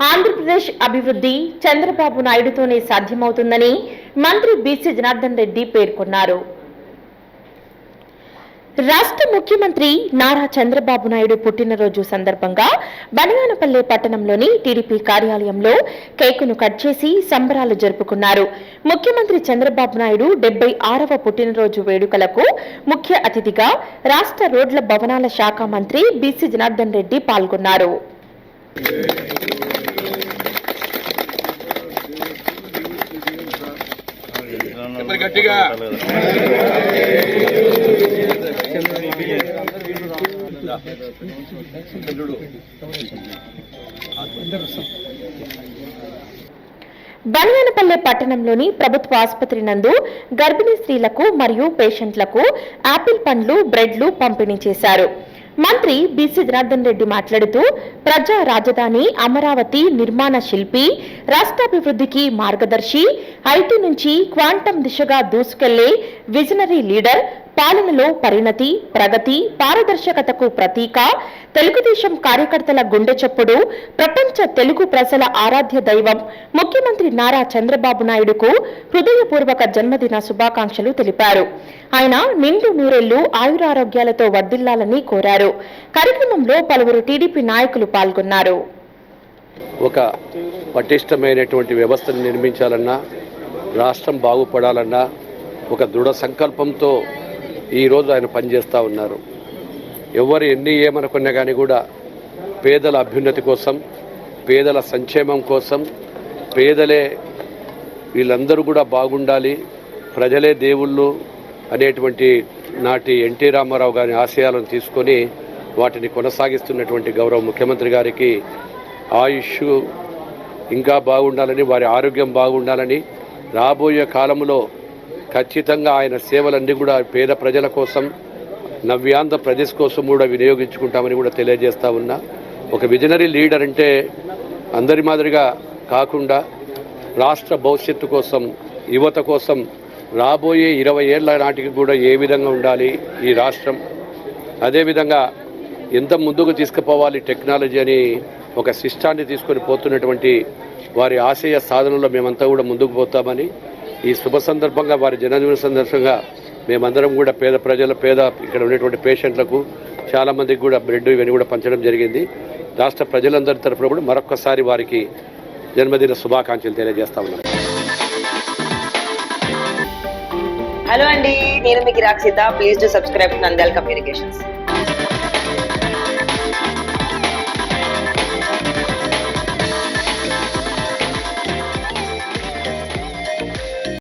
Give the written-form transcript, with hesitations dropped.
ఆంధ్రప్రదేశ్ అభివృద్ధి చంద్రబాబు నాయుడుతోనే సాధ్యమవుతుందని మంత్రి బీసీ జనార్దన్ రెడ్డి పేర్కొన్నారు. రాష్ట్ర ముఖ్యమంత్రి నారా చంద్రబాబు నాయుడు పుట్టినరోజు సందర్భంగా బనగానపల్లె పట్టణంలోని టీడీపీ కార్యాలయంలో కేకును కట్ చేసి సంబరాలు జరుపుకున్నారు. ముఖ్యమంత్రి చంద్రబాబు నాయుడు 76వ పుట్టినరోజు వేడుకలకు ముఖ్య అతిథిగా రాష్ట్ర రోడ్ల భవనాల శాఖ మంత్రి బీసీ జనార్దన్ రెడ్డి పాల్గొన్నారు. బనగానపల్లె పట్టణంలోని ప్రభుత్వ ఆసుపత్రి నందు గర్భిణీ స్త్రీలకు మరియు పేషెంట్లకు ఆపిల్ పండ్లు, బ్రెడ్లు పంపిణీ చేశారు. మంత్రి బీసీ జనార్దన్ రెడ్డి మాట్లాడుతూ ప్రజా రాజధాని అమరావతి నిర్మాణ శిల్పి, రాష్ట్రాభివృద్ధికి మార్గదర్శి, ఐటీ నుంచి క్వాంటమ్ దిశగా దూసుకెళ్లే విజనరీ లీడర్, పాలనలో పరిణతి, ప్రగతి, పారదర్శకతకు ప్రతీక, తెలుగుదేశం కార్యకర్తల గుండె చప్పుడు, ప్రపంచ తెలుగు ప్రజల ఆరాధ్య దైవం ముఖ్యమంత్రి నారా చంద్రబాబు నాయుడుకు హృదయపూర్వక జన్మదిన శుభాకాంక్షలు తెలిపారు. ఆయన నిండు నూరేళ్లు ఆయురారోగ్యాలతో వర్ధిల్లాలని కోరారు. కార్యక్రమంలో పలువురు టీడీపీ నాయకులు పాల్గొన్నారు. ఒక పటిష్టమైనటువంటి వ్యవస్థను నిర్మించాలన్నా, రాష్ట్రం బాగుపడాలన్నా ఒక దృఢ సంకల్పంతో ఈరోజు ఆయన పనిచేస్తూ ఉన్నారు. ఎవరు ఎన్ని ఏమనుకున్నా కానీ కూడా పేదల అభ్యున్నతి కోసం, పేదల సంక్షేమం కోసం, పేదలే వీళ్ళందరూ కూడా బాగుండాలి, ప్రజలే దేవుళ్ళు అనేటువంటి నాటి ఎన్టీ రామారావు గారి ఆశయాలను తీసుకొని వాటిని కొనసాగిస్తున్నటువంటి గౌరవ ముఖ్యమంత్రి గారికి ఆయుష్ ఇంకా బాగుండాలని, వారి ఆరోగ్యం బాగుండాలని, రాబోయే కాలంలో ఖచ్చితంగా ఆయన సేవలన్నీ కూడా పేద ప్రజల కోసం, నవ్యాంధ్రప్రదేశ్ కోసం కూడా వినియోగించుకుంటామని కూడా తెలియజేస్తా ఉన్నా. ఒక విజనరీ లీడర్ అంటే అందరి మాదిరిగా కాకుండా రాష్ట్ర భవిష్యత్తు కోసం, యువత కోసం రాబోయే 20 ఏళ్ల నాటికి కూడా ఏ విధంగా ఉండాలి ఈ రాష్ట్రం, అదేవిధంగా ఎంత ముందుకు తీసుకుపోవాలి టెక్నాలజీ అని ఒక సిస్టాన్ని తీసుకొని పోతున్నటువంటి వారి ఆశయ సాధనలో మేమంతా కూడా ముందుకు పోతామని, ఈ శుభ సందర్భంగా వారి జన్మదిన సందర్భంగా మేమందరం కూడా పేద ప్రజల ఇక్కడ ఉన్నటువంటి పేషెంట్లకు చాలామందికి కూడా బ్రెడ్ ఇవన్నీ కూడా పంచడం జరిగింది. రాష్ట్ర ప్రజలందరి తరఫున కూడా మరొక్కసారి వారికి జన్మదిన శుభాకాంక్షలు తెలియజేస్తా ఉన్నాం. హలో అండి, నేను మీకు Rakshitha. Please do subscribe to Nandyal communications.